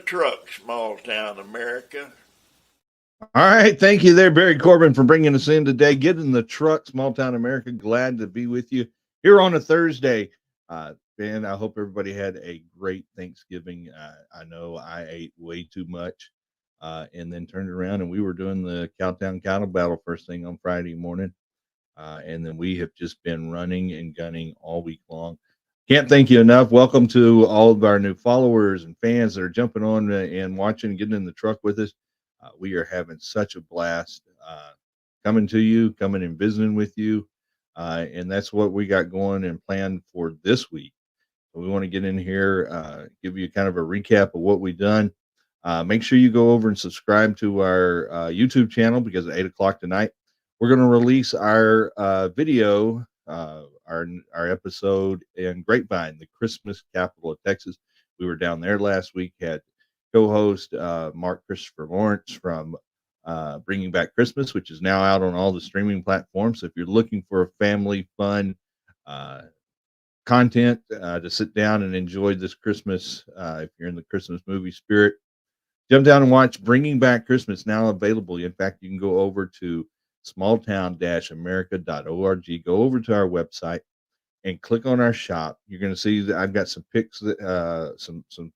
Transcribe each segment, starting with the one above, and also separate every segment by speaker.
Speaker 1: truck, small town America.
Speaker 2: All right. Thank you there, Barry Corbin, for bringing us in today. Get in the truck, small town America. Glad to be with you here on a Thursday. Ben, I hope everybody had a great Thanksgiving. I know I ate way too much and then turned around and we were doing the Cowtown Cattle Battle first thing on Friday morning. And then we have just been running and gunning all week long. Can't thank you enough. Welcome to all of our new followers and fans that are jumping on and watching, getting in the truck with us. We are having such a blast coming to you, coming and visiting with you. And that's what we got going and planned for this week. So we want to get in here, give you kind of a recap of what we've done. Make sure you go over and subscribe to our YouTube channel, because at 8 o'clock tonight, we're going to release our video, our episode in Grapevine, the Christmas capital of Texas. We were down there last week, had co-host Mark Christopher Lawrence from Bringing Back Christmas, which is now out on all the streaming platforms. So if you're looking for a family fun content to sit down and enjoy this Christmas, if you're in the Christmas movie spirit, jump down and watch Bringing Back Christmas, now available. In fact, you can go over to smalltown-america.org, go over to our website and click on our shop. You're going to see that I've got some picks, some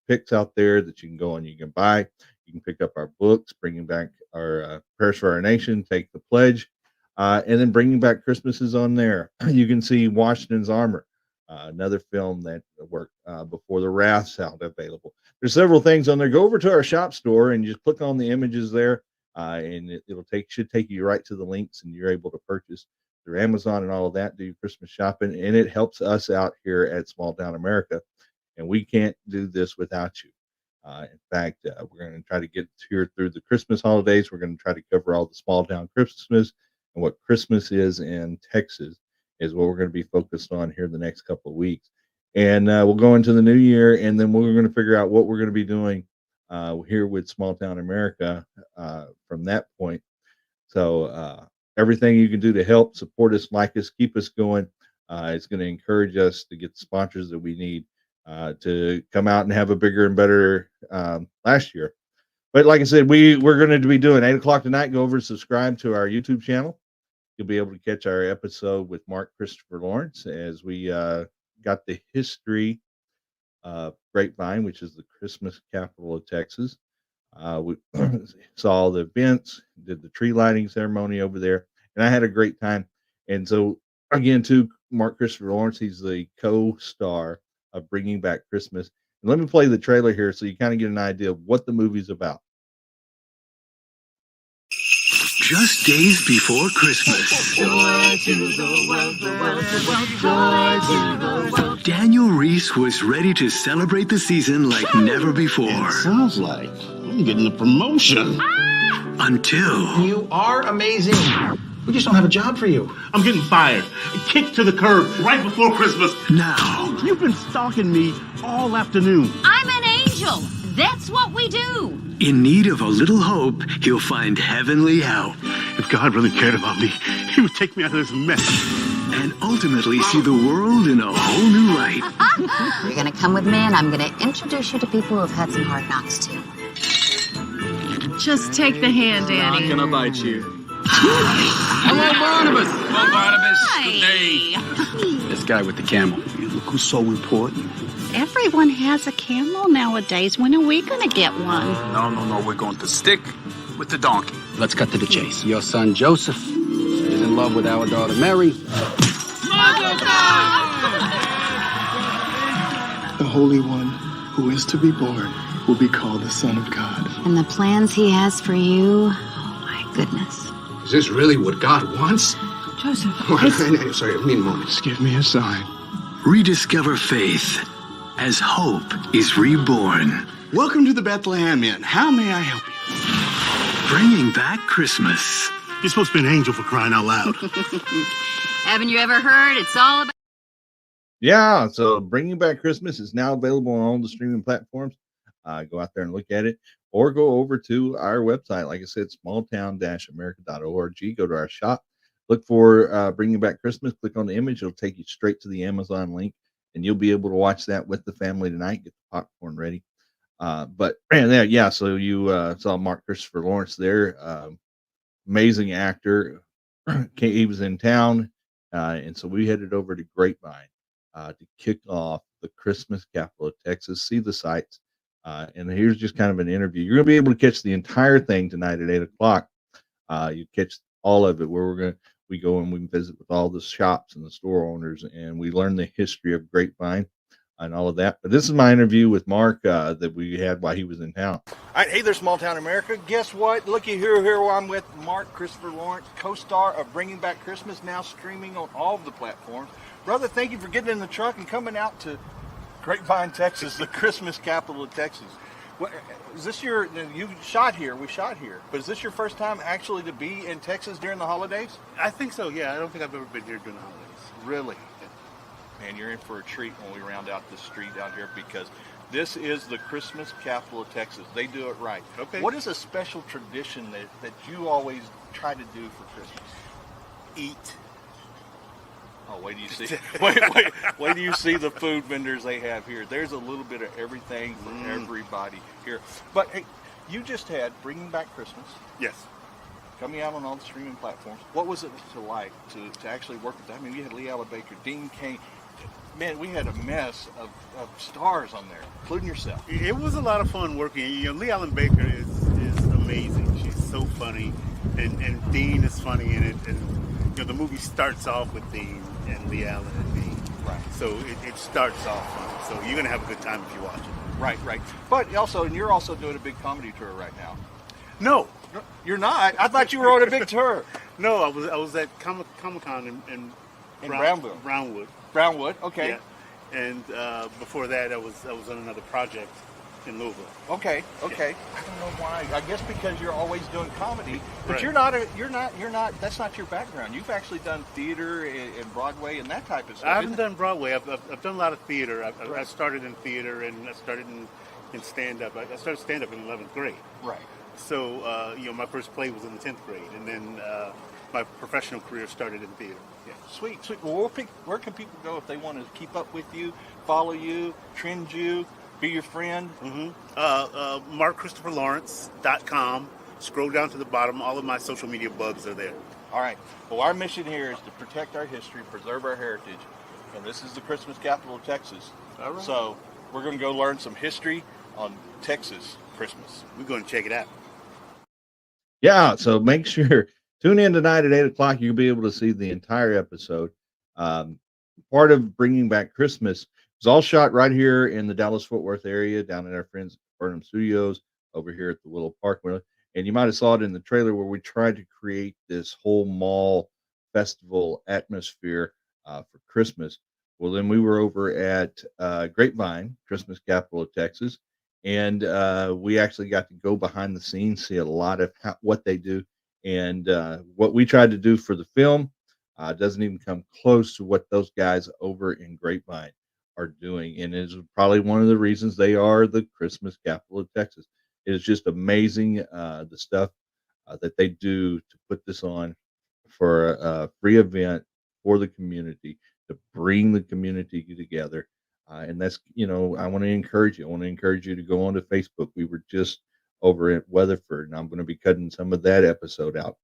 Speaker 2: picks out there that you can go and you can buy. You can pick up our books, Bringing Back our Prayers for Our Nation, Take the Pledge, and then Bringing Back Christmas is on there. You can see Washington's Armor, another film that worked before the Wrath's out, available. There's several things on there. Go over to our shop store and just click on the images there, and it'll should take you right to the links, and you're able to purchase through Amazon and all of that, do your Christmas shopping, and it helps us out here at Small Town America, and we can't do this without you. In fact, we're going to try to get here through the Christmas holidays. We're going to try to cover all the small town Christmas, and what Christmas is in Texas is what we're going to be focused on here the next couple of weeks. And we'll go into the new year, and then we're going to figure out what we're going to be doing here with Small Town America from that point. So everything you can do to help support us, like us, keep us going, it's going to encourage us to get the sponsors that we need to come out and have a bigger and better last year. But like I said, we're going to be doing 8 o'clock tonight. Go over and subscribe to our YouTube channel. You'll be able to catch our episode with Mark Christopher Lawrence as we got the history of Grapevine, which is the Christmas capital of Texas. We saw the events, did the tree lighting ceremony over there, and I had a great time. And so, again, to Mark Christopher Lawrence, he's the co-star of Bringing Back Christmas. And let me play the trailer here so you kind of get an idea of what the movie's about.
Speaker 3: Just days before Christmas,
Speaker 4: joy to the world, joy to the world.
Speaker 3: Daniel Reese was ready to celebrate the season like never before.
Speaker 5: It sounds like I'm getting a promotion.
Speaker 3: Until...
Speaker 6: You are amazing. We just don't have a job for you.
Speaker 5: I'm getting fired. Kicked to the curb right before Christmas.
Speaker 3: Now...
Speaker 5: You've been stalking me all afternoon.
Speaker 4: I'm an angel. That's what we do.
Speaker 3: In need of a little hope, he'll find heavenly help.
Speaker 5: If God really cared about me, he would take me out of this mess.
Speaker 3: And ultimately see the world in a whole new light.
Speaker 7: You're going to come with me, and I'm going to introduce you to people who have had some hard knocks, too.
Speaker 8: Just take the hand, Annie.
Speaker 9: Not gonna bite you.
Speaker 10: Hello, Barnabas.
Speaker 9: Hello, Barnabas.
Speaker 8: Hi.
Speaker 9: Good day.
Speaker 10: This guy with the camel.
Speaker 5: You look who's so important.
Speaker 11: Everyone has a camel nowadays. When are we going to get one?
Speaker 10: No. We're going to stick with the donkey. Let's cut to the chase. Your son, Joseph, is in love with our daughter, Mary.
Speaker 12: The Holy One who is to be born will be called the Son of God.
Speaker 7: And the plans he has for you, oh my goodness.
Speaker 10: Is this really what God wants?
Speaker 11: Joseph.
Speaker 10: Sorry, I mean a moment.
Speaker 12: Just give me a sign.
Speaker 3: Rediscover faith as hope is reborn.
Speaker 5: Welcome to the Bethlehem Inn. How may I help you?
Speaker 3: Bringing Back Christmas.
Speaker 5: You're supposed to be an angel, for crying out loud.
Speaker 4: Haven't you ever heard? It's all about...
Speaker 2: Yeah, so Bringing Back Christmas is now available on all the streaming platforms. Go out there and look at it, or go over to our website. Like I said, smalltown-america.org. Go to our shop, look for Bringing Back Christmas, click on the image. It'll take you straight to the Amazon link, and you'll be able to watch that with the family tonight. Get the popcorn ready. But man, yeah. So you saw Mark Christopher Lawrence there, amazing actor. He was in town, and so we headed over to Grapevine to kick off the Christmas capital of Texas. See the sights, and here's just kind of an interview. You're gonna be able to catch the entire thing tonight at 8 o'clock. You catch all of it where we go and we visit with all the shops and the store owners, and we learn the history of Grapevine and all of that. But this is my interview with Mark that we had while he was in town.
Speaker 8: All right, hey there, small town America. Guess what? Looky here I'm with Mark Christopher Lawrence, co-star of Bringing Back Christmas, now streaming on all of the platforms. Brother, thank you for getting in the truck and coming out to Grapevine, Texas, the Christmas capital of Texas. Is this you shot here, we shot here, but is this your first time actually to be in Texas during the holidays?
Speaker 5: I think so, yeah. I don't think I've ever been here during the holidays.
Speaker 8: Really? Man, you're in for a treat when we round out this street out here, because this is the Christmas capital of Texas. They do it right.
Speaker 5: Okay.
Speaker 8: What is a special tradition that you always try to do for Christmas?
Speaker 5: Eat.
Speaker 8: Oh, wait do you see? wait do you see the food vendors they have here? There's a little bit of everything for everybody here. But hey, you just had Bringing Back Christmas.
Speaker 5: Yes.
Speaker 8: Coming out on all the streaming platforms. What was it like to actually work with that? I mean, you had Lee Allen Baker, Dean Cain. Man, we had a mess of stars on there, including yourself.
Speaker 5: It was a lot of fun working. You know, Lee Allen Baker is amazing. She's so funny, and Dean is funny in it. And you know, the movie starts off with Dean and Lee Allen and Dean.
Speaker 8: Right.
Speaker 5: So it starts off fun. So you're gonna have a good time if you watch it.
Speaker 8: Right. But you're also doing a big comedy tour right now.
Speaker 5: No,
Speaker 8: you're not. I thought you were on a big tour.
Speaker 5: No, I was at Comic-Con in
Speaker 8: Brownwood, okay.
Speaker 5: Yeah. And before that, I was on another project in Louisville.
Speaker 8: Okay.
Speaker 5: Yeah.
Speaker 8: I don't know why. I guess because you're always doing comedy, but
Speaker 5: right.
Speaker 8: you're not. That's not your background. You've actually done theater and Broadway and that type of stuff.
Speaker 5: I haven't done Broadway. I've done a lot of theater. I started in theater and I started in stand-up. I started stand-up in 11th grade.
Speaker 8: Right.
Speaker 5: So you know, my first play was in the 10th grade, and then my professional career started in theater. Yeah.
Speaker 8: Sweet. Well, where can people go if they want to keep up with you, follow you, trend you, be your friend?
Speaker 5: MarkChristopherLawrence.com. Scroll down to the bottom. All of my social media bugs are there.
Speaker 8: All right. Well, our mission here is to protect our history, preserve our heritage, and this is the Christmas capital of Texas.
Speaker 5: All right.
Speaker 8: So we're going to go learn some history on Texas Christmas.
Speaker 5: We're going to check it out.
Speaker 2: Yeah, so make sure tune in tonight at 8 o'clock. You'll be able to see the entire episode. Part of Bringing Back Christmas was all shot right here in the Dallas-Fort Worth area, down at our friends at Burnham Studios over here at the Willow Park. And you might have saw it in the trailer where we tried to create this whole mall festival atmosphere for Christmas. Well, then we were over at Grapevine, Christmas capital of Texas, and we actually got to go behind the scenes, see a lot of what they do. And what we tried to do for the film doesn't even come close to what those guys over in Grapevine are doing. And it's probably one of the reasons they are the Christmas capital of Texas. It is just amazing the stuff that they do to put this on for a free event for the community, to bring the community together. And that's, you know, I want to encourage you. I want to encourage you to go onto Facebook. We were just over at Weatherford, and I'm going to be cutting some of that episode out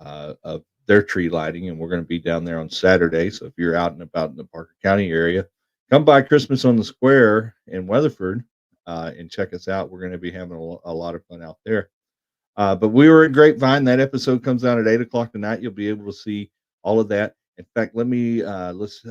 Speaker 2: of their tree lighting, and we're going to be down there on Saturday. So if you're out and about in the Parker County area, come by Christmas on the Square in Weatherford and check us out. We're going to be having a lot of fun out there. But we were at Grapevine. That episode comes out at 8 o'clock tonight. You'll be able to see all of that. In fact, let's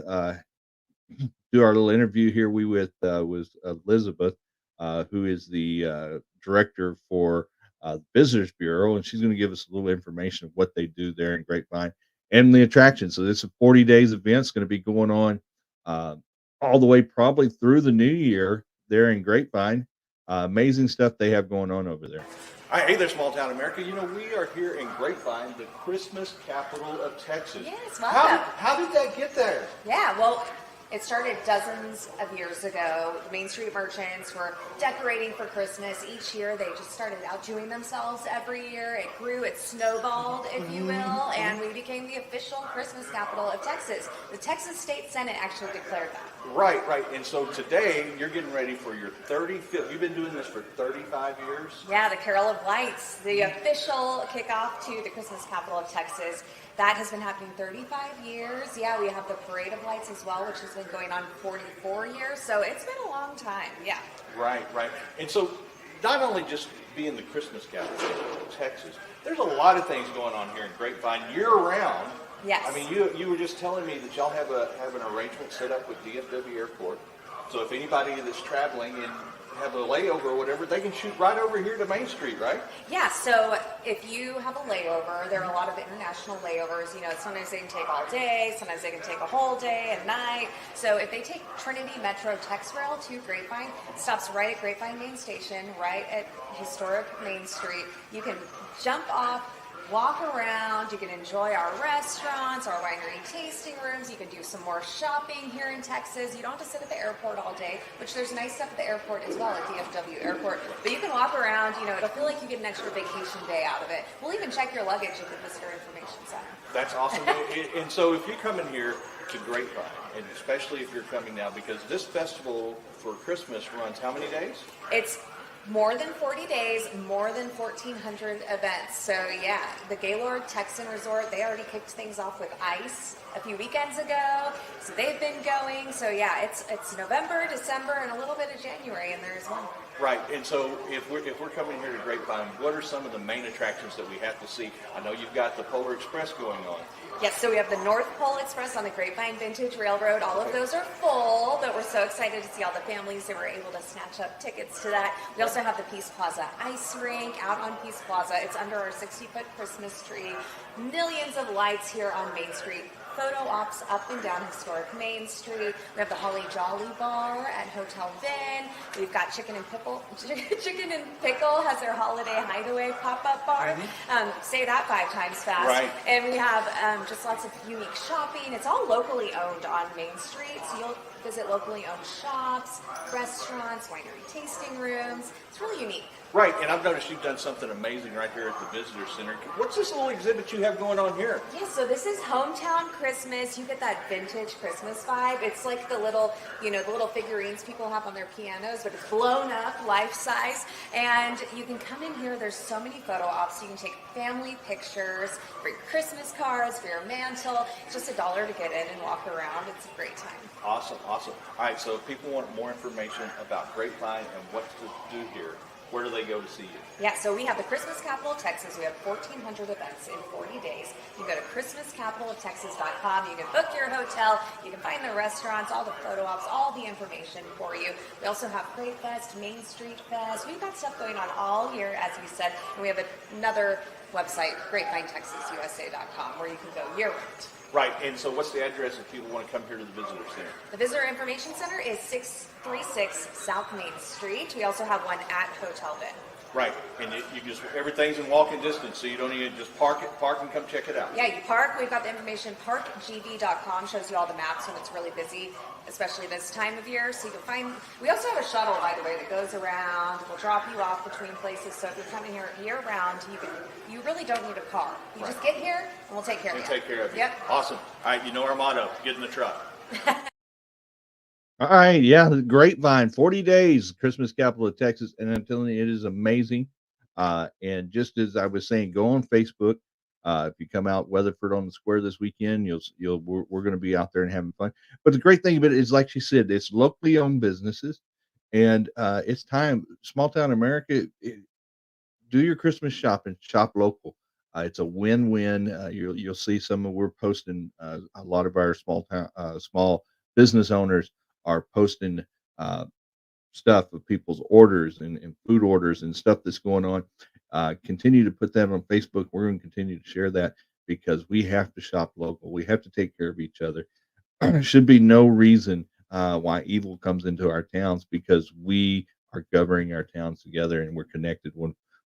Speaker 2: do our little interview here. We with Elizabeth, who is the director for the Visitors Bureau, and she's going to give us a little information of what they do there in Grapevine and the attraction. So this is a 40 days event. It's going to be going on all the way probably through the new year there in Grapevine. Amazing stuff they have going on over there.
Speaker 8: All right, hey there, small town America. You know, we are here in Grapevine, the Christmas capital of Texas.
Speaker 13: Yes, welcome.
Speaker 8: How did that get there?
Speaker 13: Yeah, well, it started dozens of years ago. Main Street merchants were decorating for Christmas. Each year, they just started outdoing themselves every year. It grew, it snowballed, if you will, and we became the official Christmas capital of Texas. The Texas State Senate actually declared that.
Speaker 8: Right. And so today you're getting ready for your 35th. You've been doing this for 35 years?
Speaker 13: Yeah, the Carol of Lights, the official kickoff to the Christmas capital of Texas. That has been happening 35 years. Yeah, we have the Parade of Lights as well, which has been going on 44 years. So it's been a long time. Yeah.
Speaker 8: Right. And so not only just being the Christmas capital of Texas, there's a lot of things going on here in Grapevine year round.
Speaker 13: Yes.
Speaker 8: I mean, you were just telling me that y'all have an arrangement set up with DFW Airport. So if anybody that's traveling and have a layover or whatever, they can shoot right over here to Main Street, right?
Speaker 13: Yeah, so if you have a layover, there are a lot of international layovers. You know, sometimes they can take all day, sometimes they can take a whole day and night. So if they take Trinity Metro Tex Rail to Grapevine, it stops right at Grapevine Main Station, right at historic Main Street. You can jump off, walk around, you can enjoy our restaurants, our winery tasting rooms, you can do some more shopping here in Texas. You don't have to sit at the airport all day, which there's nice stuff at the airport as well, at DFW Airport. But you can walk around, you know, it'll feel like you get an extra vacation day out of it. We'll even check your luggage at the Visitor Information Center.
Speaker 8: That's awesome. And so if you're coming here to Grapevine, and especially if you're coming now, because this festival for Christmas runs how many days?
Speaker 13: It's more than 40 days, more than 1,400 events. So yeah, the Gaylord Texan Resort, they already kicked things off with ice a few weekends ago. So they've been going. So yeah, it's November, December, and a little bit of January in there as well.
Speaker 8: Right, and so if we're coming here to Grapevine, what are some of the main attractions that we have to see? I know you've got the Polar Express going on.
Speaker 13: Yes, so we have the North Pole Express on the Grapevine Vintage Railroad. All of those are full, but we're so excited to see all the families that were able to snatch up tickets to that. We also have the Peace Plaza Ice Rink out on Peace Plaza. It's under our 60-foot Christmas tree. Millions of lights here on Main Street. Photo ops up and down historic Main Street. We have the Holly Jolly Bar at Hotel Vin. We've got Chicken and Pickle. Chicken and Pickle has their holiday hideaway pop-up bar. Say that 5 times fast.
Speaker 8: Right.
Speaker 13: And we have just lots of unique shopping. It's all locally owned on Main Street, so you'll visit locally owned shops, restaurants, winery tasting rooms. It's really unique.
Speaker 8: Right, and I've noticed you've done something amazing right here at the Visitor Center. What's this little exhibit you have going on here?
Speaker 13: Yeah, so this is Hometown Christmas. You get that vintage Christmas vibe. It's like the little, the little figurines people have on their pianos, but it's blown up, life size. And you can come in here. There's so many photo ops. You can take family pictures for your Christmas cards, for your mantle. It's just $1 to get in and walk around. It's a great time.
Speaker 8: Awesome. All right, so if people want more information about Grapevine and what to do here, where do they go to see you?
Speaker 13: Yeah, so we have the Christmas Capital of Texas. We have 1,400 events in 40 days. You can go to ChristmasCapitalofTexas.com. You can book your hotel. You can find the restaurants, all the photo ops, all the information for you. We also have Great Fest, Main Street Fest. We've got stuff going on all year, as we said. And we have another website, GrapevineTexasUSA.com, where you can go year-round.
Speaker 8: Right, and so what's the address if people want to come here to the Visitor Center?
Speaker 13: The Visitor Information Center is 636 South Main Street. We also have one at Hotel Vin.
Speaker 8: Right, and you just everything's in walking distance, so you don't even just park and come check it out.
Speaker 13: Yeah, you park. We've got the information. ParkGV.com shows you all the maps when it's really busy, especially this time of year. So you can find. We also have a shuttle, by the way, that goes around. We'll drop you off between places. So if you're coming here year round, you really don't need a car. You just get here, and we'll take care of you.
Speaker 8: Take care of you.
Speaker 13: Yep.
Speaker 8: Awesome. All right, you know our motto: get in the truck.
Speaker 2: All right, yeah, the Grapevine, 40 days, Christmas capital of Texas, and I'm telling you, it is amazing. And just as I was saying, go on Facebook. If you come out Weatherford on the Square this weekend, we're going to be out there and having fun. But the great thing about it is, like she said, it's locally owned businesses, and it's time. Small town America, do your Christmas shopping, shop local. It's a win-win. You'll see we're posting a lot of our small business owners are posting stuff of people's orders and food orders and stuff that's going on. Continue to put that on Facebook. We're going to continue to share that because we have to shop local. We have to take care of each other. There should be no reason why evil comes into our towns because we are governing our towns together and we're connected with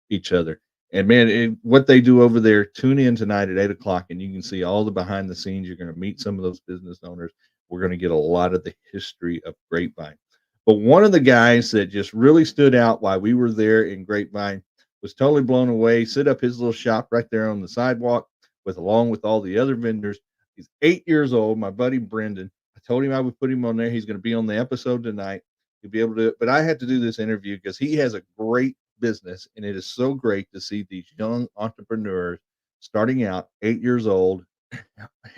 Speaker 2: each other. And man, what they do over there, tune in tonight at 8:00 and you can see all the behind the scenes. You're going to meet some of those business owners. We're going to get a lot of the history of Grapevine. But one of the guys that just really stood out while we were there in Grapevine was totally blown away, set up his little shop right there on the sidewalk along with all the other vendors. He's 8 years old, my buddy Brendan. I told him I would put him on there. He's going to be on the episode tonight. He'll be able to, but I had to do this interview because he has a great business, and it is so great to see these young entrepreneurs starting out, 8 years old,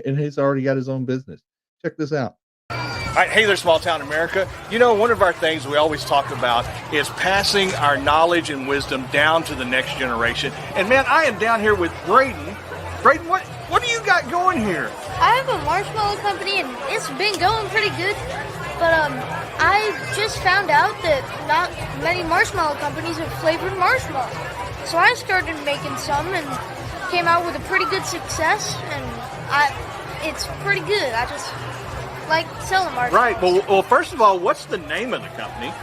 Speaker 2: and he's already got his own business. Check this out.
Speaker 8: All right, hey there, Small Town America. You know, one of our things we always talk about is passing our knowledge and wisdom down to the next generation. And man, I am down here with Braden. Braden, what do you got going here?
Speaker 14: I have a marshmallow company, and it's been going pretty good. But I just found out that not many marshmallow companies have flavored marshmallow. So I started making some and came out with a pretty good success, and it's pretty good. I just like selling marshmallows.
Speaker 8: Right. Well, first of all, what's the name of the company?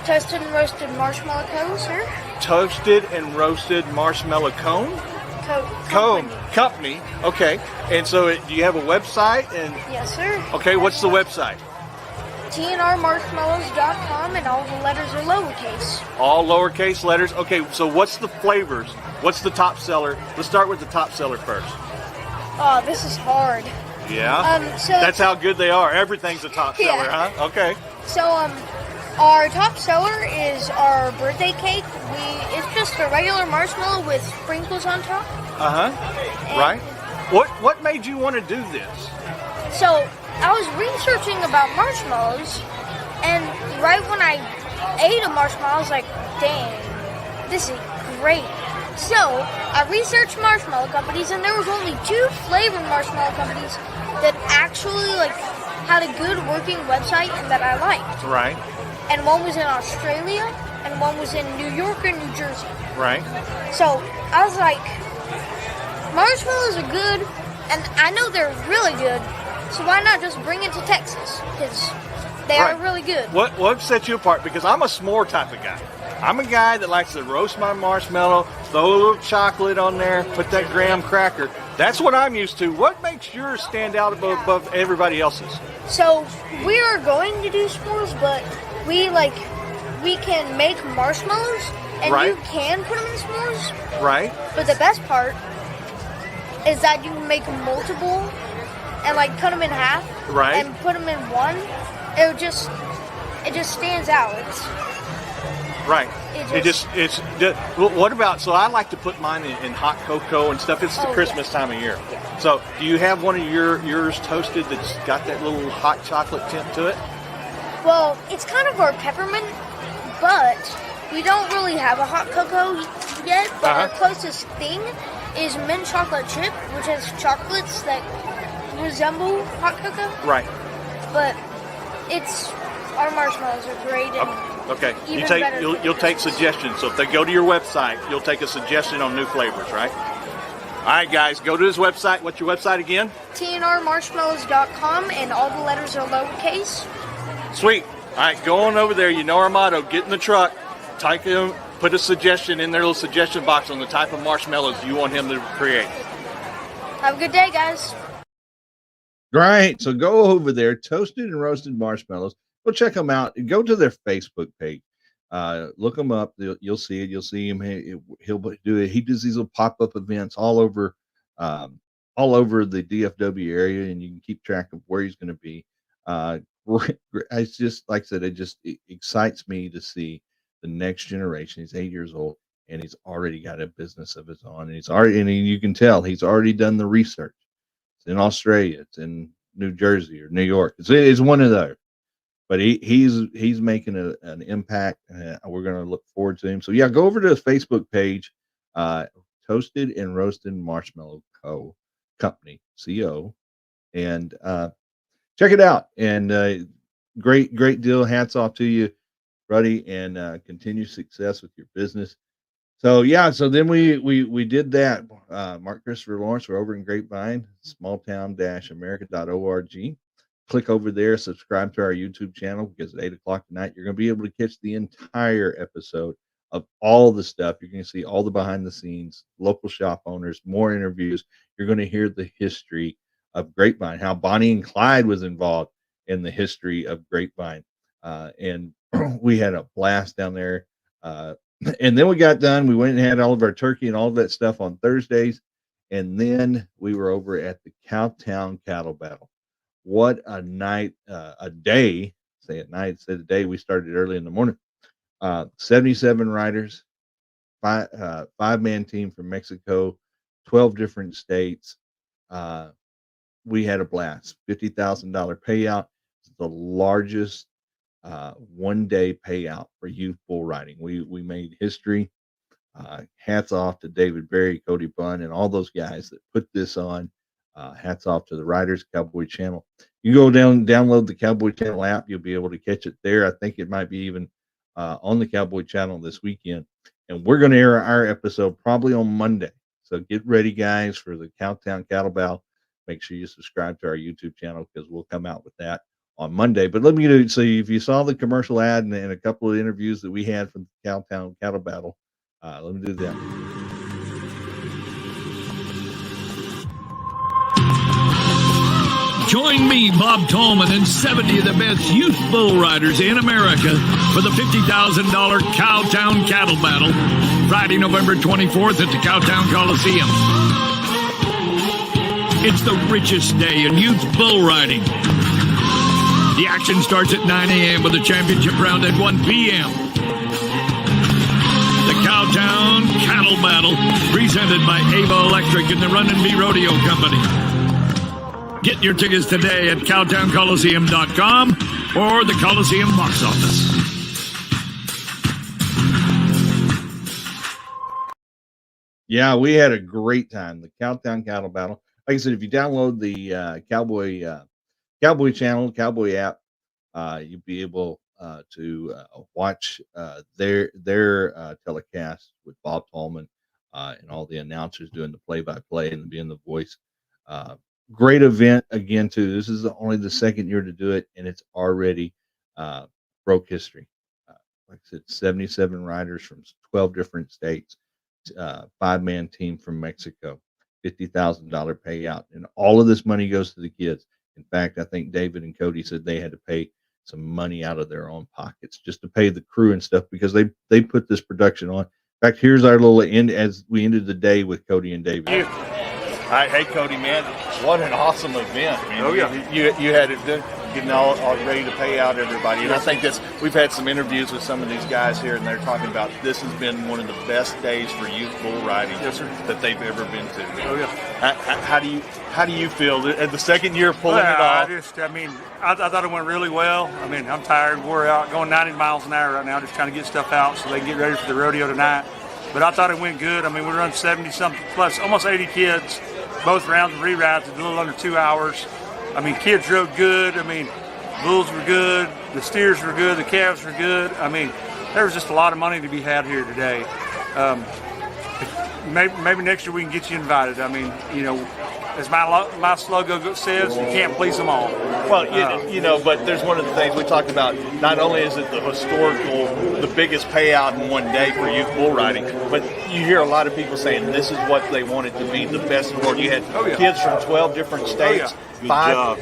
Speaker 14: Toasted and Roasted Marshmallow Co., sir.
Speaker 8: Toasted and Roasted Marshmallow Cone? Company. Okay. And so do you have a website? And
Speaker 14: yes, sir.
Speaker 8: Okay, what's the website?
Speaker 14: TNRmarshmallows.com, and all the letters are lowercase.
Speaker 8: All lowercase letters. Okay, so what's the flavors? What's the top seller? Let's start with the top seller first.
Speaker 14: Oh, this is hard.
Speaker 8: Yeah?
Speaker 14: So
Speaker 8: that's how good they are. Everything's a top seller, huh? Okay.
Speaker 14: So, our top seller is our birthday cake. It's just a regular marshmallow with sprinkles on top.
Speaker 8: Right. What made you want to do this?
Speaker 14: So, I was researching about marshmallows, and right when I ate a marshmallow, I was like, dang, this is great. So, I researched marshmallow companies, and there was only 2 flavored marshmallow companies that actually had a good working website and that I liked.
Speaker 8: Right.
Speaker 14: And one was in Australia, and one was in New York and New Jersey.
Speaker 8: Right.
Speaker 14: So, I was like, marshmallows are good, and I know they're really good, so why not just bring it to Texas? Because they are really good.
Speaker 8: What sets you apart? Because I'm a s'more type of guy. I'm a guy that likes to roast my marshmallow, throw a little chocolate on there, put that graham cracker. That's what I'm used to. What makes yours stand out above everybody else's?
Speaker 14: So we are going to do s'mores, but we can make marshmallows, and you can put them in s'mores.
Speaker 8: Right.
Speaker 14: But the best part is that you can make multiple and cut them in half.
Speaker 8: Right.
Speaker 14: And put them in one. It just stands out.
Speaker 8: Right. What about, so I like to put mine in hot cocoa and stuff. It's the Christmas time of year.
Speaker 14: Yeah.
Speaker 8: So do you have one of yours toasted that's got that little hot chocolate tint to it?
Speaker 14: Well, it's kind of our peppermint, but we don't really have a hot cocoa yet. But our closest thing is mint chocolate chip, which has chocolates that resemble hot cocoa.
Speaker 8: Right.
Speaker 14: But our marshmallows are great. And
Speaker 8: okay.
Speaker 14: Even
Speaker 8: You'll take suggestions. So if they go to your website, you'll take a suggestion on new flavors, right? All right, guys, go to his website. What's your website again?
Speaker 14: TNRmarshmallows.com, and all the letters are lowercase.
Speaker 8: Sweet. All right, go on over there. You know our motto. Get in the truck. Type in, put a suggestion in their little suggestion box on the type of marshmallows you want him to create.
Speaker 14: Have a good day, guys.
Speaker 2: Right. So go over there, Toasted and Roasted Marshmallows. Go check them out. Go to their Facebook page. Look them up. You'll see it. You'll see him. He'll do it. He does these little pop-up events all over the DFW area, and you can keep track of where he's going to be. It's just, like I said, it excites me to see the next generation. He's 8 years old, and he's already got a business of his own. And you can tell he's already done the research. It's in Australia. It's in New Jersey or New York. It's one of those. But he's making an impact, and we're going to look forward to him. So yeah, go over to his Facebook page, Toasted and Roasted Marshmallow Company, CO, and check it out. And great deal. Hats off to you, buddy, and continue success with your business. So yeah, so then we did that. Mark Christopher Lawrence, we're over in Grapevine, smalltown-america.org. Click over there, subscribe to our YouTube channel, because at 8 o'clock tonight, you're going to be able to catch the entire episode of all the stuff. You're going to see all the behind the scenes, local shop owners, more interviews. You're going to hear the history of Grapevine, how Bonnie and Clyde was involved in the history of Grapevine. And we had a blast down there. And then we got done. We went and had all of our turkey and all of that stuff on Thursdays. And then we were over at the Cowtown Cattle Battle what a night, a day. Say at night, say the day. We started early in the morning. 77 riders, five-man team from Mexico, 12 different states. We had a blast. $50,000 payout. It's the largest one-day payout for youth bull riding. We made history. Hats off to David Berry, Cody Bunn, and all those guys that put this on. Hats off to the Riders Cowboy Channel. You go download the Cowboy Channel app. You'll be able to catch it there. I think it might be even on the Cowboy Channel this weekend. And we're going to air our episode probably on Monday. So get ready, guys, for the Cowtown Cattle Battle. Make sure you subscribe to our YouTube channel because we'll come out with that on Monday. But let me see if you saw the commercial ad and a couple of interviews that we had from the Cowtown Cattle Battle. Let me do that.
Speaker 15: Join me, Bob Tolman, and 70 of the best youth bull riders in America for the $50,000 Cowtown Cattle Battle, Friday, November 24th at the Cowtown Coliseum. It's the richest day in youth bull riding. The action starts at 9 a.m. with a championship round at 1 p.m. The Cowtown Cattle Battle, presented by Ava Electric and the Run and Be Rodeo Company. Get your tickets today at CowtownColiseum.com or the Coliseum box office.
Speaker 2: Yeah, we had a great time. The Cowtown Cattle Battle. Like I said, if you download the Cowboy Channel, Cowboy app, you'll be able to watch their telecast with Bob Tolman and all the announcers doing the play-by-play and being the voice. Great event again too. This is only the second year to do it, and it's already broke history. Like I said, 77 riders from 12 different states, five-man team from Mexico, $50,000 payout, and all of this money goes to the kids. In fact, I think David and Cody said they had to pay some money out of their own pockets just to pay the crew and stuff because they put this production on. In fact, here's our little end as we ended the day with Cody and David.
Speaker 16: Hey, Cody, man, what an awesome event, man.
Speaker 17: Oh, yeah.
Speaker 16: You had it getting all ready to pay out everybody. And I think we've had some interviews with some of these guys here, and they're talking about this has been one of the best days for youth bull riding that they've ever been to. Man.
Speaker 17: Oh, yeah.
Speaker 16: How do you feel at the second year pulling it off?
Speaker 17: I thought it went really well. I mean, I'm tired, wore out, going 90 miles an hour right now, just trying to get stuff out so they can get ready for the rodeo tonight. But I thought it went good. I mean, we run 70-something plus, almost 80 kids. Both rounds of rerides, a little under 2 hours. I mean, kids rode good. I mean, bulls were good. The steers were good. The calves were good. I mean, there was just a lot of money to be had here today. Maybe next year we can get you invited. I mean, you know, as my slogan says, you can't please them all.
Speaker 16: Well, you know, but there's one of the things we talked about. Not only is it the biggest payout in one day for youth bull riding, but you hear a lot of people saying this is what they want it to be, the best in the world. You had kids from 12 different states. Five.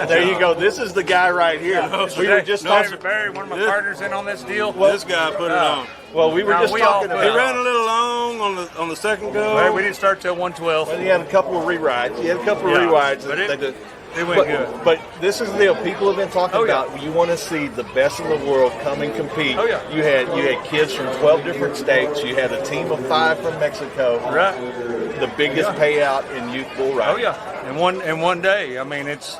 Speaker 16: There you go. This is the guy right here. We were just talking.
Speaker 17: David Berry, one of my partners, in on this deal.
Speaker 16: Well, this guy put it on. Well, we were just talking about.
Speaker 17: He
Speaker 16: ran
Speaker 17: a
Speaker 16: little long on the second go.
Speaker 17: Well, we didn't start till 1:12.
Speaker 16: Well, he had a couple of rerides.
Speaker 17: But it went good.
Speaker 16: But this is the deal. People have been talking about. You want to see the best in the world come and compete.
Speaker 17: Oh, yeah.
Speaker 16: You had kids from 12 different states. You had a team of 5 from Mexico.
Speaker 17: Right.
Speaker 16: The biggest payout in youth bull riding.
Speaker 17: Oh yeah. In one day. I mean, it's.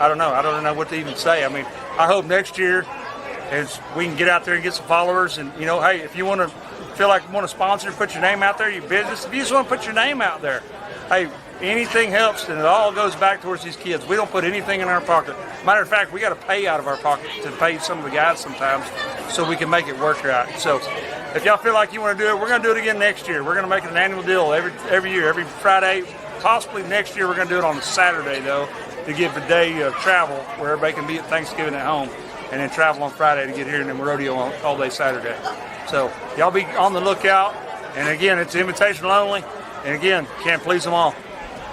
Speaker 17: I don't know. I don't know what to even say. I mean, I hope next year, as we can get out there and get some followers, and you know, hey, if you feel like you want to sponsor, put your name out there, your business. If you just want to put your name out there, hey, anything helps, and it all goes back towards these kids. We don't put anything in our pocket. Matter of fact, we got to pay out of our pocket to pay some of the guys sometimes, so we can make it work right. So, if y'all feel like you want to do it, we're going to do it again next year. We're going to make it an annual deal every year, every Friday. Possibly next year, we're going to do it on a Saturday though, to give a day of travel where everybody can be at Thanksgiving at home, and then travel on Friday to get here and then rodeo all day Saturday. So y'all be on the lookout. And again, it's invitational only. And again, can't please them all.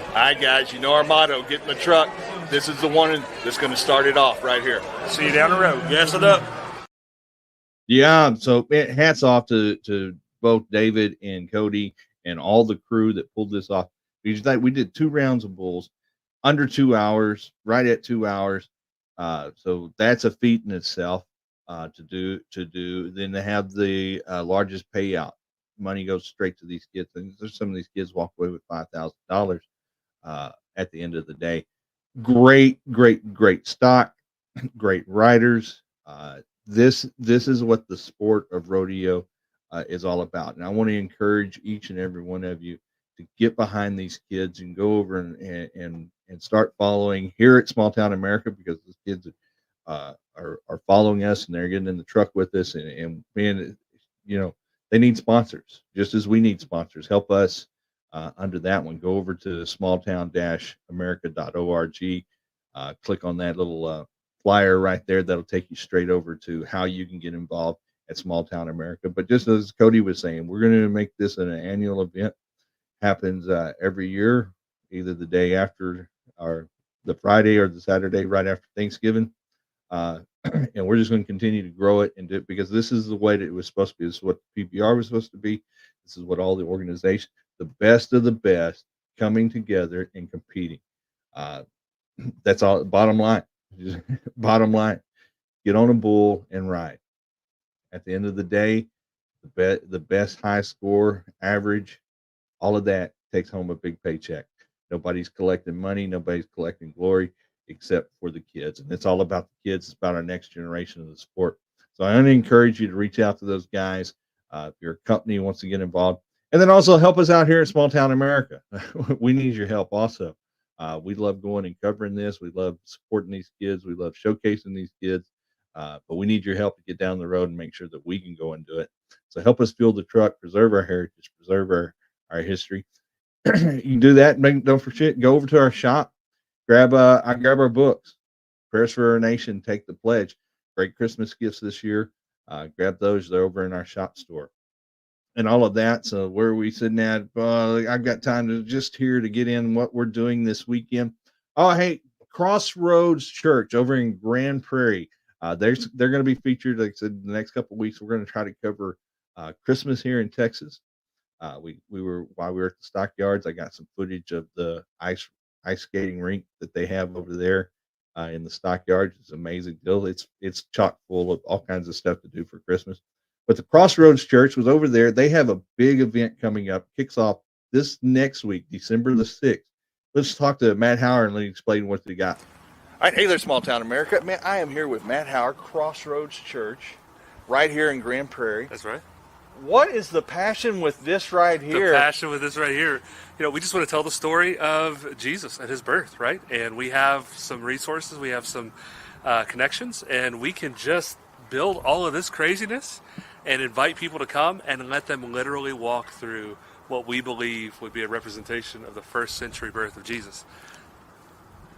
Speaker 16: All right, guys, you know our motto, get in the truck. This is the one that's going to start it off right here.
Speaker 17: See you down the road.
Speaker 16: Gas it up.
Speaker 2: Yeah, so hats off to both David and Cody and all the crew that pulled this off. We did 2 rounds of bulls. under 2 hours, right at 2 hours. So that's a feat in itself to do. Then they have the largest payout. Money goes straight to these kids. And there's some of these kids walk away with $5,000 at the end of the day. Great stock, great riders. This is what the sport of rodeo is all about. And I want to encourage each and every one of you to get behind these kids and go over and start following here at Small Town America, because the kids are following us and they're getting in the truck with us, and man, you know, they need sponsors just as we need sponsors. Help us under that one. Go over to smalltown-america.org. Click on that little flyer right there. That'll take you straight over to how you can get involved at Small Town America. But just as Cody was saying, we're going to make this an annual event. Happens every year, either the day after or the Friday or the Saturday right after Thanksgiving. And we're just going to continue to grow it and do it, because this is the way that it was supposed to be. This is what PBR was supposed to be. This is what all the organizations, the best of the best, coming together and competing. That's all. Bottom line. Bottom line. Get on a bull and ride. At the end of the day, the best high score, average, all of that takes home a big paycheck. Nobody's collecting money. Nobody's collecting glory except for the kids. And it's all about the kids. It's about our next generation of the sport. So I want to encourage you to reach out to those guys. If you're a company who wants to get involved, and then also help us out here at Small Town America. We need your help also. We love going and covering this. We love supporting these kids. We love showcasing these kids. But we need your help to get down the road and make sure that we can go and do it. So help us fuel the truck, preserve our heritage, preserve our history. You can do that. Don't forget, go over to our shop, grab our books, Prayers for Our Nation, Take the Pledge. Great Christmas gifts this year. Grab those. They're over in our shop store and all of that. So where are we sitting at? I've got time to just here to get in what we're doing this weekend. Oh, hey, Crossroads Church over in Grand Prairie. They're going to be featured, like I said, the next couple of weeks. We're going to try to cover Christmas here in Texas. While we were at the stockyards, I got some footage of the ice skating rink that they have over there in the stockyards. It's an amazing deal. It's chock full of all kinds of stuff to do for Christmas. But the Crossroads Church was over there. They have a big event coming up. Kicks off this next week, December the 6th. Let's talk to Matt Howard and let him explain what they got.
Speaker 16: All right, hey there, Small Town America. Man, I am here with Matt Howard, Crossroads Church, right here in Grand Prairie.
Speaker 18: That's right.
Speaker 16: What is the passion with this right here?
Speaker 18: The passion with this right here, we just want to tell the story of Jesus and his birth, right? And we have some resources, we have some connections, and we can just build all of this craziness and invite people to come and let them literally walk through what we believe would be a representation of the first century birth of Jesus.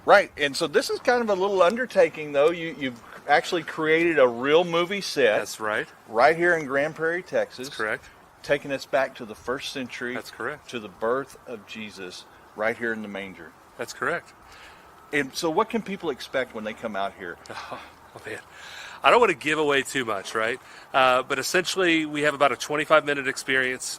Speaker 16: Right, and so this is kind of a little undertaking, though. You've actually created a real movie set.
Speaker 18: That's right.
Speaker 16: Right here in Grand Prairie, Texas.
Speaker 18: That's correct.
Speaker 16: Taking us back to the first century.
Speaker 18: That's correct.
Speaker 16: To the birth of Jesus right here in the manger.
Speaker 18: That's correct.
Speaker 16: And so what can people expect when they come out here?
Speaker 18: Oh, man. I don't want to give away too much, right? But essentially, we have about a 25-minute experience.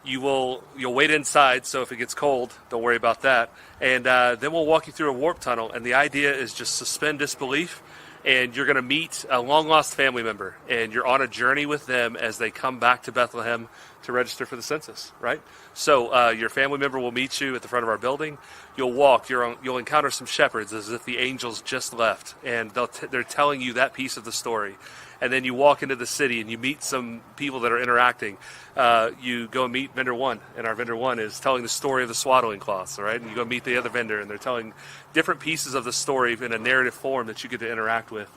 Speaker 18: You'll wait inside, so if it gets cold, don't worry about that. And then we'll walk you through a warp tunnel, and the idea is just suspend disbelief, and you're going to meet a long-lost family member, and you're on a journey with them as they come back to Bethlehem to register for the census, right? So your family member will meet you at the front of our building. You'll walk. You'll encounter some shepherds as if the angels just left, and they're telling you that piece of the story. And then you walk into the city and you meet some people that are interacting. You go and meet vendor one, and our vendor one is telling the story of the swaddling cloths, all right? And you go meet the other vendor, and they're telling different pieces of the story in a narrative form that you get to interact with,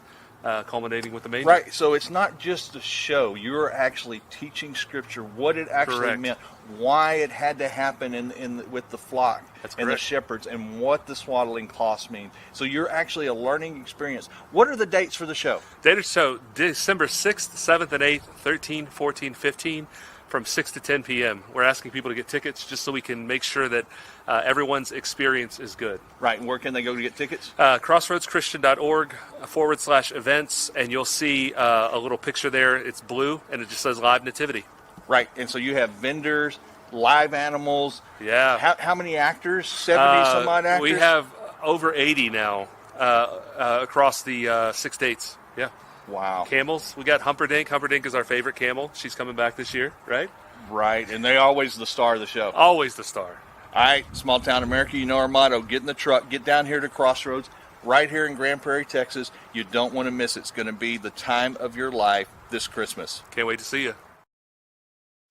Speaker 18: culminating with the manger.
Speaker 16: Right, so it's not just a show. You're actually teaching Scripture, what it actually
Speaker 18: Correct.
Speaker 16: meant, why it had to happen with the flock.
Speaker 18: That's
Speaker 16: and the
Speaker 18: correct.
Speaker 16: shepherds, and what the swaddling cloths mean. So you're actually a learning experience. What are the dates for the show?
Speaker 18: Date of show, December 6th, 7th, and 8th, 13, 14, 15, from 6 to 10 p.m. We're asking people to get tickets just so we can make sure that everyone's experience is good.
Speaker 16: Right, and where can they go to get tickets?
Speaker 18: crossroadschristian.org/events, and you'll see a little picture there. It's blue, and it just says Live Nativity.
Speaker 16: Right, and so you have vendors, live animals.
Speaker 18: Yeah.
Speaker 16: How many actors? 70 some odd actors?
Speaker 18: We have over 80 now across the 6 states. Yeah.
Speaker 16: Wow.
Speaker 18: Camels. We got Humperdinck. Humperdinck is our favorite camel. She's coming back this year, right?
Speaker 16: Right. And they're always the star of the show.
Speaker 18: Always the star.
Speaker 16: All right, Small Town America, you know our motto. Get in the truck. Get down here to Crossroads, right here in Grand Prairie, Texas. You don't want to miss it. It's going to be the time of your life this Christmas.
Speaker 18: Can't wait to see you.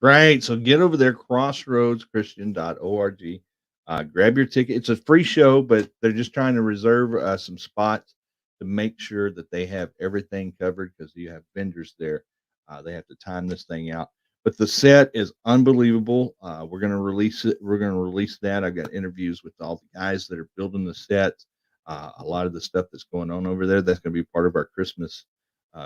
Speaker 2: Right. So get over there, crossroadschristian.org. Grab your ticket. It's a free show, but they're just trying to reserve some spots to make sure that they have everything covered because you have vendors there. They have to time this thing out. But the set is unbelievable. We're going to release it. We're going to release that. I've got interviews with all the guys that are building the sets. A lot of the stuff that's going on over there, that's going to be part of our Christmas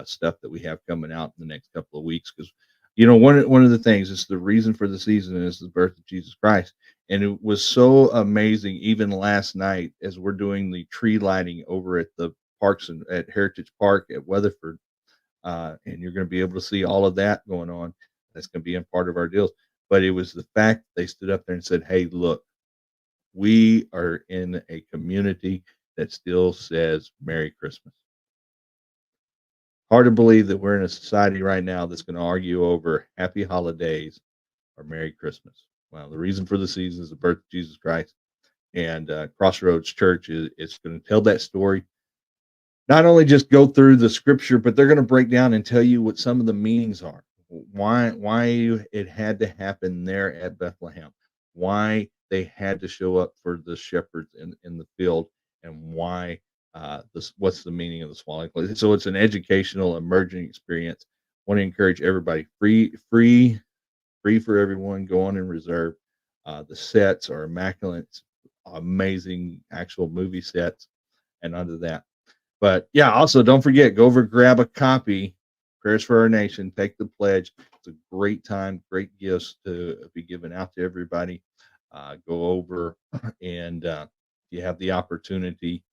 Speaker 2: stuff that we have coming out in the next couple of weeks. Because, you know, one of the things is the reason for the season is the birth of Jesus Christ. And it was so amazing, even last night, as we're doing the tree lighting over at the parks and at Heritage Park at Weatherford. And you're going to be able to see all of that going on. That's going to be in part of our deals. But it was the fact they stood up there and said, hey, look, we are in a community that still says Merry Christmas. Hard to believe that we're in a society right now that's going to argue over Happy Holidays or Merry Christmas. Well, the reason for the season is the birth of Jesus Christ. And Crossroads Church is going to tell that story. Not only just go through the scripture, but they're going to break down and tell you what some of the meanings are. Why it had to happen there at Bethlehem, why they had to show up for the shepherds in the field, and why what's the meaning of the swaddling clothes. So it's an educational, emerging experience. I want to encourage everybody, free for everyone. Go on and reserve. The sets are immaculate, amazing actual movie sets, and under that. But yeah, also don't forget, go over, grab a copy. Prayers for Our Nation. Take the pledge. It's a great time, great gifts to be given out to everybody. Go over and if you have the opportunity,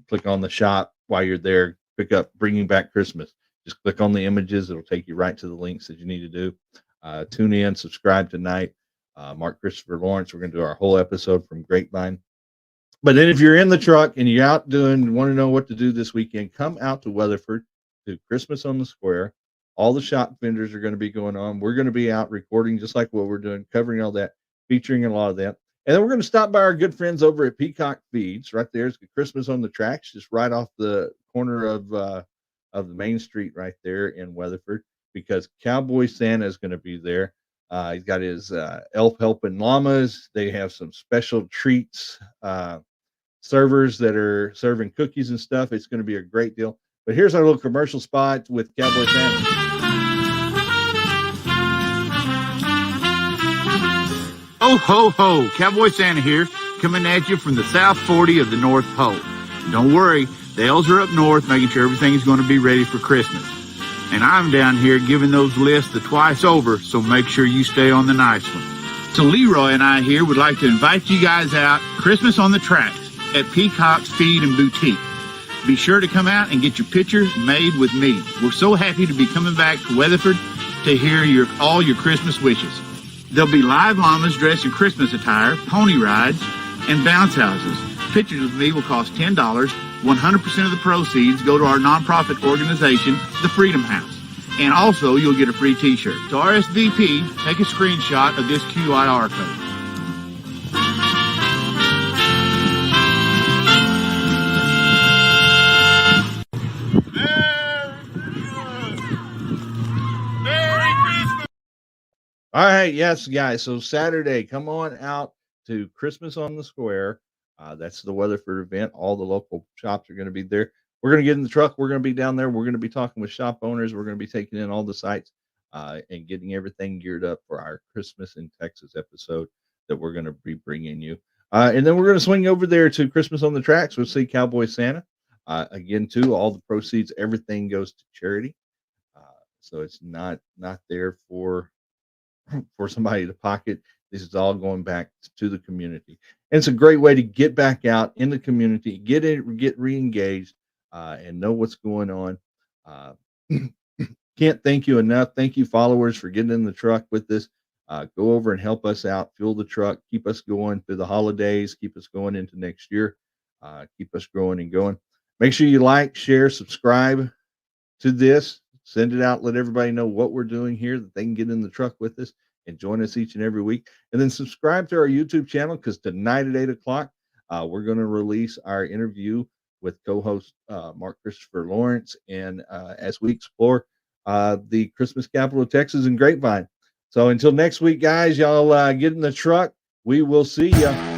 Speaker 2: click on the shop while you're there. Pick up Bringing Back Christmas. Just click on the images. It'll take you right to the links that you need to do. Tune in, subscribe tonight. Mark Christopher Lawrence. We're going to do our whole episode from Grapevine. But then if you're in the truck and you're out want to know what to do this weekend, come out to Weatherford to Christmas on the Square. All the shop vendors are going to be going on. We're going to be out recording just like what we're doing, covering all that, featuring a lot of that. And then we're going to stop by our good friends over at Peacock Feeds. Right there, it's Christmas on the Tracks, just right off the corner of the main street right there in Weatherford, because Cowboy Santa is going to be there. He's got his elf helping llamas. They have some special treats, servers that are serving cookies and stuff. It's going to be a great deal. But here's our little commercial spot with Cowboy Santa.
Speaker 19: Ho, ho, ho. Cowboy Santa here, coming at you from the South 40 of the North Pole. Don't worry, the elves are up north, making sure everything is going to be ready for Christmas. And I'm down here giving those lists the twice over, so make sure you stay on the nice one. So Leroy and I here would like to invite you guys out Christmas on the Tracks at Peacock's Feed and Boutique. Be sure to come out and get your picture made with me. We're so happy to be coming back to Weatherford to hear all your Christmas wishes. There'll be live llamas dressed in Christmas attire, pony rides, and bounce houses. Pictures with me will cost $10. 100% of the proceeds go to our nonprofit organization, the Freedom House. And also, you'll get a free t-shirt. To RSVP, take a screenshot of this QIR code.
Speaker 2: All right, yes, guys. So Saturday, come on out to Christmas on the Square. That's the Weatherford event. All the local shops are going to be there. We're going to get in the truck. We're going to be down there. We're going to be talking with shop owners. We're going to be taking in all the sites and getting everything geared up for our Christmas in Texas episode that we're going to be bringing you. And then we're going to swing over there to Christmas on the Tracks. We'll see Cowboy Santa. Again, too, all the proceeds, everything goes to charity. So it's not there for somebody to pocket. This is all going back to the community. And it's a great way to get back out in the community, get re-engaged, and know what's going on. Can't thank you enough. Thank you, followers, for getting in the truck with us. Go over and help us out, fuel the truck, keep us going through the holidays, keep us going into next year, keep us growing and going. Make sure you like, share, subscribe to this, send it out, let everybody know what we're doing here, that they can get in the truck with us and join us each and every week. And then subscribe to our YouTube channel, because tonight at 8 o'clock, we're going to release our interview with co-host Mark Christopher Lawrence, and as we explore the Christmas capital of Texas and Grapevine. So until next week, guys, y'all get in the truck. We will see you.